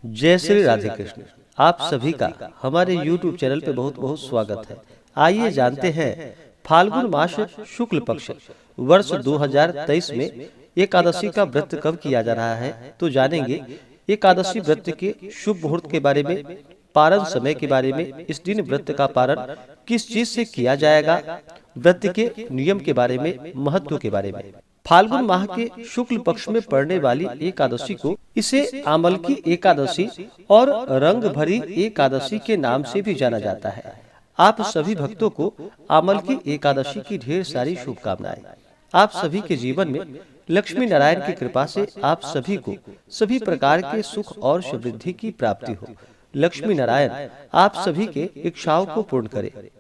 जय श्री राधे कृष्ण। आप सभी का हमारे YouTube चैनल पे बहुत बहुत स्वागत है। आइए जानते हैं फाल्गुन मास शुक्ल पक्ष वर्ष 2023 में एकादशी का व्रत कब किया जा रहा है। तो जानेंगे एकादशी व्रत के शुभ मुहूर्त के बारे में, पारण समय के बारे में, इस दिन व्रत का पारण किस चीज से किया जाएगा, व्रत के नियम के बारे में, महत्व के बारे में। फाल्गुन माह के शुक्ल पक्ष में पड़ने वाली एकादशी को इसे आमल की एकादशी और रंग भरी एकादशी के नाम से भी जाना जाता है। आप सभी भक्तों को आमल की एकादशी की ढेर सारी शुभकामनाएं। आप सभी के जीवन में लक्ष्मी नारायण की कृपा से आप सभी को सभी प्रकार के सुख और समृद्धि की प्राप्ति हो। लक्ष्मी नारायण आप सभी के इच्छाओं को पूर्ण करे।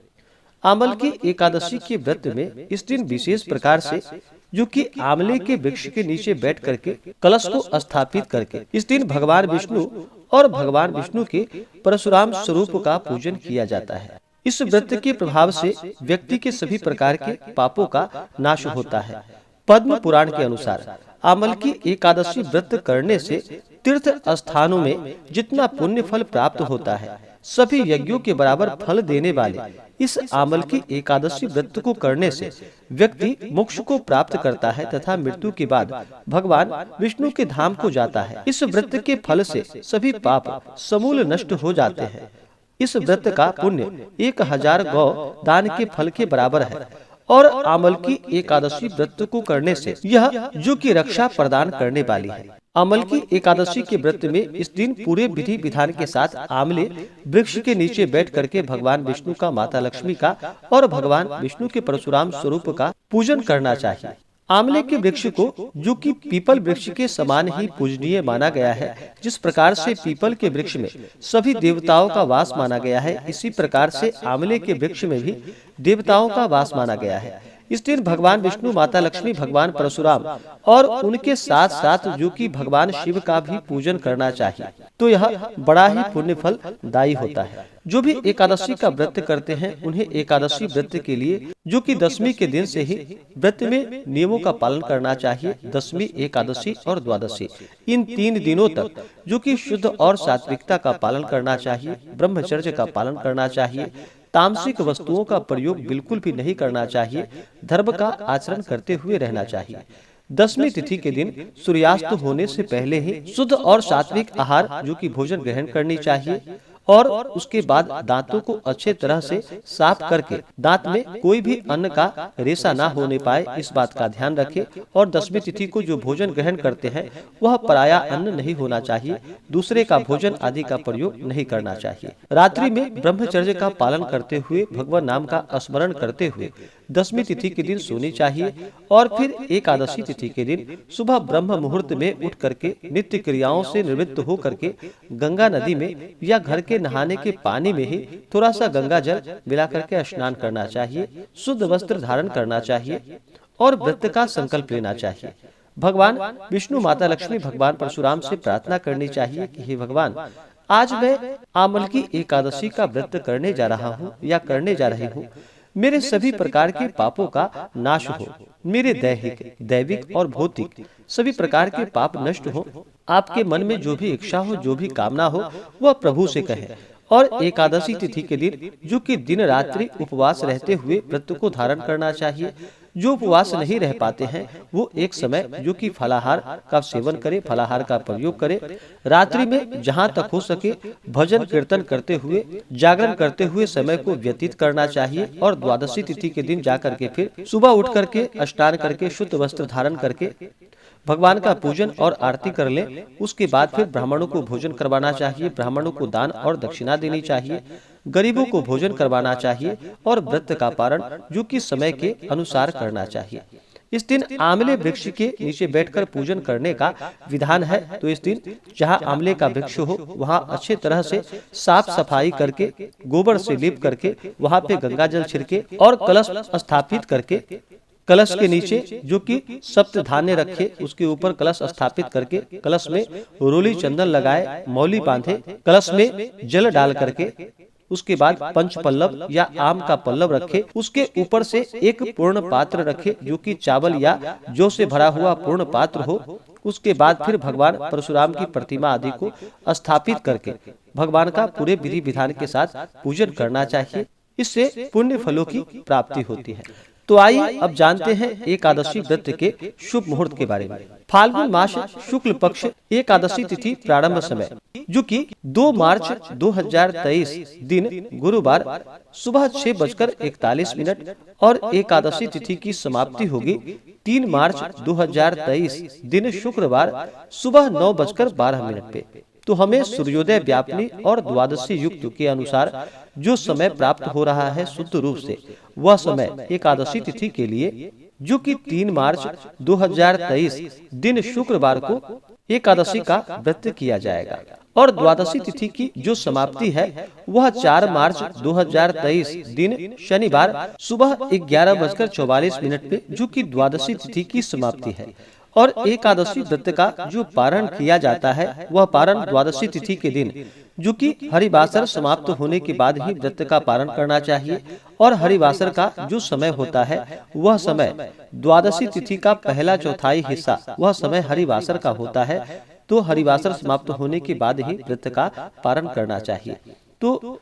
आमल की एकादशी के व्रत में इस दिन विशेष प्रकार से, जो कि आमले के वृक्ष के नीचे बैठ करके कलश को स्थापित करके, इस दिन भगवान विष्णु और भगवान विष्णु के परशुराम स्वरूप का पूजन किया जाता है। इस व्रत के प्रभाव से व्यक्ति के सभी प्रकार के पापों का नाश होता है। पद्म पुराण के अनुसार आमल की एकादशी व्रत करने से तीर्थ स्थानों में जितना पुण्य फल प्राप्त होता है, सभी यज्ञों के बराबर फल देने वाले इस आमल की एकादशी व्रत को करने से व्यक्ति मोक्ष को प्राप्त करता है तथा मृत्यु के बाद भगवान विष्णु के धाम को जाता है। इस व्रत के फल से सभी पाप समूल नष्ट हो जाते हैं। इस व्रत का पुण्य 1000 गौ दान के फल के बराबर है और आमल की एकादशी व्रत को करने से यह जो कि रक्षा प्रदान करने वाली है। आमल की एकादशी के व्रत में इस दिन पूरे विधि विधान के साथ आमले वृक्ष के नीचे बैठ करके भगवान विष्णु का, माता लक्ष्मी का और भगवान विष्णु के परशुराम स्वरूप का पूजन करना चाहिए। आमले के वृक्ष को, जो कि पीपल वृक्ष के समान ही पूजनीय माना गया है, जिस प्रकार से पीपल के वृक्ष में सभी देवताओं का वास माना गया है, इसी प्रकार से आमले के वृक्ष में भी देवताओं का वास माना गया है। इस दिन भगवान विष्णु, माता लक्ष्मी, भगवान परशुराम और उनके साथ साथ जो कि भगवान शिव का भी पूजन करना चाहिए। तो यह बड़ा ही पुण्य फल दायी होता है। जो भी एकादशी का व्रत करते हैं उन्हें एकादशी व्रत के लिए, जो कि दशमी के दिन से ही व्रत में नियमों का पालन करना चाहिए। दशमी, एकादशी और द्वादशी, इन 3 दिनों तक जो कि शुद्ध और सात्विकता का पालन करना चाहिए, ब्रह्मचर्य का पालन करना चाहिए, तामसिक वस्तुओं का प्रयोग बिल्कुल भी नहीं करना चाहिए, धर्म का आचरण करते हुए रहना चाहिए। दशमी तिथि के दिन सूर्यास्त होने से पहले ही शुद्ध और सात्विक आहार, जो कि भोजन ग्रहण करनी चाहिए और उसके बाद दांतों को अच्छे तरह से साफ करके दांत में कोई भी अन्न का रेशा ना होने पाए, इस बात का ध्यान रखें। और दशमी तिथि को जो भोजन ग्रहण करते हैं वह पराया अन्न नहीं होना चाहिए, दूसरे का भोजन आदि का प्रयोग नहीं करना चाहिए। रात्रि में ब्रह्मचर्य का पालन करते हुए, भगवान नाम का स्मरण करते हुए दशमी तिथि के दिन सोनी चाहिए और फिर एकादशी तिथि के दिन सुबह ब्रह्म मुहूर्त में उठ करके नित्य क्रियाओं से निवृत्त हो करके गंगा नदी में या घर के नहाने के पानी में ही थोड़ा सा गंगा जल मिला करके स्नान करना चाहिए, शुद्ध वस्त्र धारण करना चाहिए और व्रत का संकल्प लेना चाहिए। भगवान विष्णु, माता लक्ष्मी, भगवान परशुराम से प्रार्थना करनी चाहिए कि हे भगवान, आज मैं आमल की एकादशी का व्रत करने जा रहा हूँ या करने जा रही हूँ। मेरे सभी प्रकार के पापों का नाश हो, मेरे दैहिक, दैविक और भौतिक सभी प्रकार के पाप नष्ट हो। आपके मन में जो भी इच्छा हो, जो भी कामना हो, वह प्रभु से कहें। और एकादशी तिथि के दिन, जो कि दिन रात्रि उपवास रहते हुए व्रत को धारण करना चाहिए। जो उपवास नहीं रह पाते हैं वो एक समय जो कि फलाहार का सेवन करे, फलाहार का प्रयोग करे। रात्रि में जहां तक हो सके भजन कीर्तन करते हुए, जागरण करते हुए समय को व्यतीत करना चाहिए। और द्वादशी तिथि के दिन जाकर के फिर सुबह उठ करके स्नान करके शुद्ध वस्त्र धारण करके भगवान का पूजन और आरती कर ले। उसके बाद फिर ब्राह्मणों को भोजन करवाना चाहिए, ब्राह्मणों को दान और दक्षिणा देनी चाहिए, गरीबों को भोजन करवाना चाहिए और व्रत का पारण जो कि समय के अनुसार करना चाहिए। इस दिन आमले वृक्ष के नीचे बैठकर पूजन करने का विधान है। तो इस दिन जहां आमले का वृक्ष हो वहां अच्छे तरह से साफ सफाई करके, गोबर से लीप करके वहां पे गंगा जल छिड़के और कलश स्थापित करके, कलश के नीचे जो कि सप्त धान्य रखे, उसके ऊपर कलश स्थापित करके कलश में रोली चंदन लगाए, मौली बांधे, कलश में जल डाल करके उसके बाद पंच पल्लव या आम का पल्लव रखे, उसके ऊपर से एक पूर्ण पात्र रखे जो कि चावल या जौ से भरा हुआ पूर्ण पात्र हो, उसके बाद फिर भगवान परशुराम की प्रतिमा आदि को स्थापित करके भगवान का पूरे विधि विधान के साथ पूजन करना चाहिए। इससे पुण्य फलों की प्राप्ति होती है। तो आइए अब जानते हैं एकादशी व्रत के शुभ मुहूर्त के बारे में। फाल्गुन मास शुक्ल पक्ष एकादशी तिथि प्रारंभ समय जो कि 2 मार्च 2023 दिन गुरुवार सुबह 6:41 और एकादशी तिथि की समाप्ति होगी 3 मार्च 2023 दिन शुक्रवार सुबह 9:12 पे। तो हमें सूर्योदय व्यापनी और द्वादशी युक्त के अनुसार जो समय प्राप्त हो रहा है शुद्ध रूप से, वह समय एकादशी तिथि के लिए जो कि 3 मार्च 2023 दिन शुक्रवार को एकादशी का व्रत किया जाएगा और द्वादशी तिथि की जो समाप्ति है वह 4 मार्च 2023 दिन शनिवार सुबह 11:44 पे जो कि द्वादशी तिथि की समाप्ति है। और एकादशी व्रत का जो पारण किया जाता है वह पारण द्वादशी तिथि के दिन जो कि हरिवासर समाप्त होने के बाद ही व्रत का पारण करना चाहिए। और हरिवासर का जो समय होता है वह समय द्वादशी तिथि का पहला चौथाई हिस्सा वह समय हरिवासर का होता है। तो हरिवासर समाप्त होने के बाद ही व्रत का पारण करना चाहिए। तो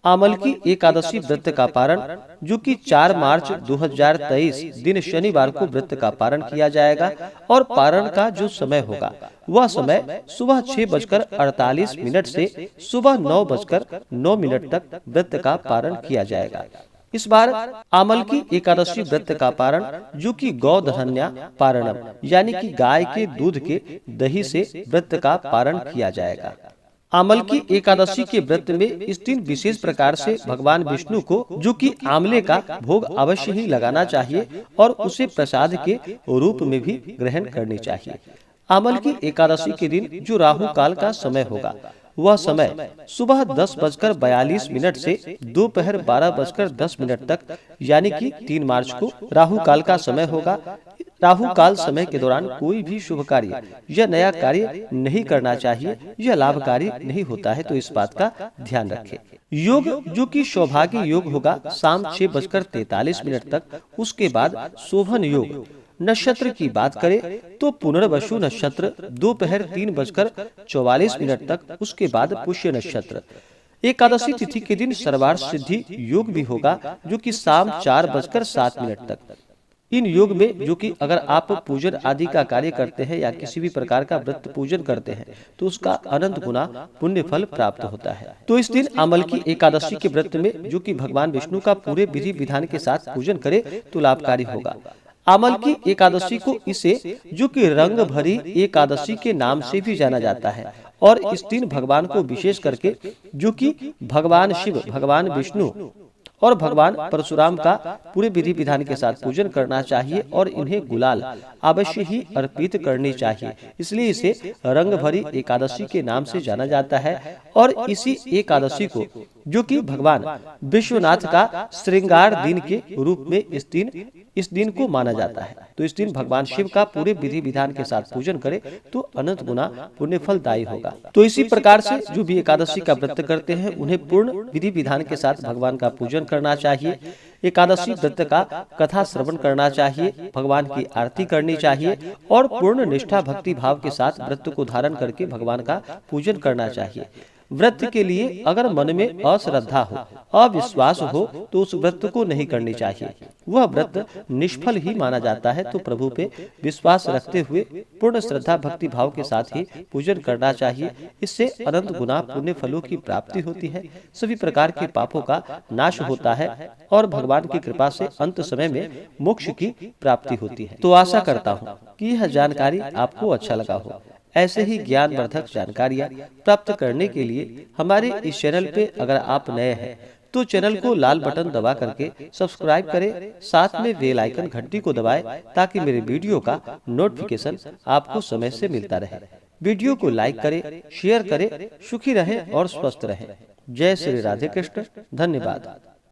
आमल की एकादशी व्रत का पारण जो कि 4 मार्च 2023 दिन शनिवार को व्रत का पारण किया जाएगा और पारण का जो समय होगा वह समय सुबह 6:48 से सुबह 9:09 तक व्रत का पारण किया जाएगा। इस बार आमल की एकादशी व्रत का पारण जो कि गौदहन्या पारणम यानी कि गाय के दूध के दही से व्रत का पारण किया जाएगा। आमल की एकादशी के व्रत में इस दिन विशेष प्रकार से भगवान विष्णु को जो कि आमले का भोग अवश्य ही लगाना चाहिए और उसे प्रसाद के रूप में भी ग्रहण करनी चाहिए। आमल की एकादशी के दिन जो राहु काल का समय होगा वह समय सुबह 10:42 से दोपहर 12:10 तक यानी कि 3 मार्च को राहु काल का समय होगा। राहु काल समय के दौरान कोई भी शुभ कार्य या नया कार्य नहीं करना चाहिए, यह लाभकारी नहीं होता है, तो इस बात का ध्यान रखें। योग जो कि सौभाग्य योग होगा शाम 6:43 तक। उसके बाद शोभन योग। नक्षत्र की बात करें तो पुनर्वसु नक्षत्र दोपहर 3:44 तक। उसके बाद पुष्य नक्षत्र। एकादशी तिथि के दिन सर्वार्थ सिद्धि योग भी होगा जो कि शाम 4:07 तक। इन योग में जो कि अगर आप पूजन आदि का कार्य करते हैं या किसी भी प्रकार का व्रत पूजन करते हैं तो उसका अनंत गुना पुण्य फल प्राप्त होता है। तो इस दिन आमल की एकादशी के व्रत में जो कि भगवान विष्णु का पूरे विधि विधान के साथ पूजन करे तो लाभकारी होगा। आमल की एकादशी को इसे जो कि रंग भरी एकादशी के नाम से भी जाना जाता है और इस दिन भगवान को विशेष करके जो कि भगवान शिव, भगवान विष्णु और भगवान परशुराम का पूरे विधि विधान के साथ पूजन करना चाहिए और इन्हें गुलाल अवश्य ही अर्पित करनी चाहिए। इसलिए इसे रंग भरी एकादशी के नाम से जाना जाता है और इसी एकादशी को जो कि भगवान विश्वनाथ का श्रृंगार दिन के रूप में इस दिन को माना जाता है। तो इस दिन भगवान शिव का पूरे विधि विधान के साथ पूजन करे तो अनंत गुना पुण्य फलदायी होगा। तो इसी प्रकार से जो भी एकादशी का व्रत करते हैं उन्हें पूर्ण विधि विधान के साथ भगवान का पूजन करना चाहिए। एकादशी व्रत का कथा श्रवण करना चाहिए, भगवान की आरती करनी चाहिए और पूर्ण निष्ठा भक्ति भाव के साथ व्रत को धारण करके भगवान का पूजन करना चाहिए। व्रत के लिए अगर मन में अश्रद्धा हो, अविश्वास हो तो उस व्रत को नहीं करनी चाहिए, वह व्रत निष्फल ही माना जाता है। तो प्रभु पे विश्वास रखते हुए पूर्ण श्रद्धा भक्ति भाव के साथ ही पूजन करना चाहिए। इससे अनंत गुना पुण्य फलों की प्राप्ति होती है, सभी प्रकार के पापों का नाश होता है और भगवान की कृपा से अंत समय में मोक्ष की प्राप्ति होती है। तो आशा करता हूँ कि यह जानकारी आपको अच्छा लगा हो। ऐसे ही ज्ञानवर्धक जानकारियाँ प्राप्त करने के लिए हमारे इस चैनल पे अगर आप नए हैं तो चैनल को लाल बटन दबा करके सब्सक्राइब करें, साथ में बेल आइकन घंटी को दबाएं ताकि मेरे वीडियो का नोटिफिकेशन आपको समय से मिलता रहे। वीडियो को लाइक करें, शेयर करें, सुखी रहें और स्वस्थ रहें। जय श्री राधे कृष्ण। धन्यवाद।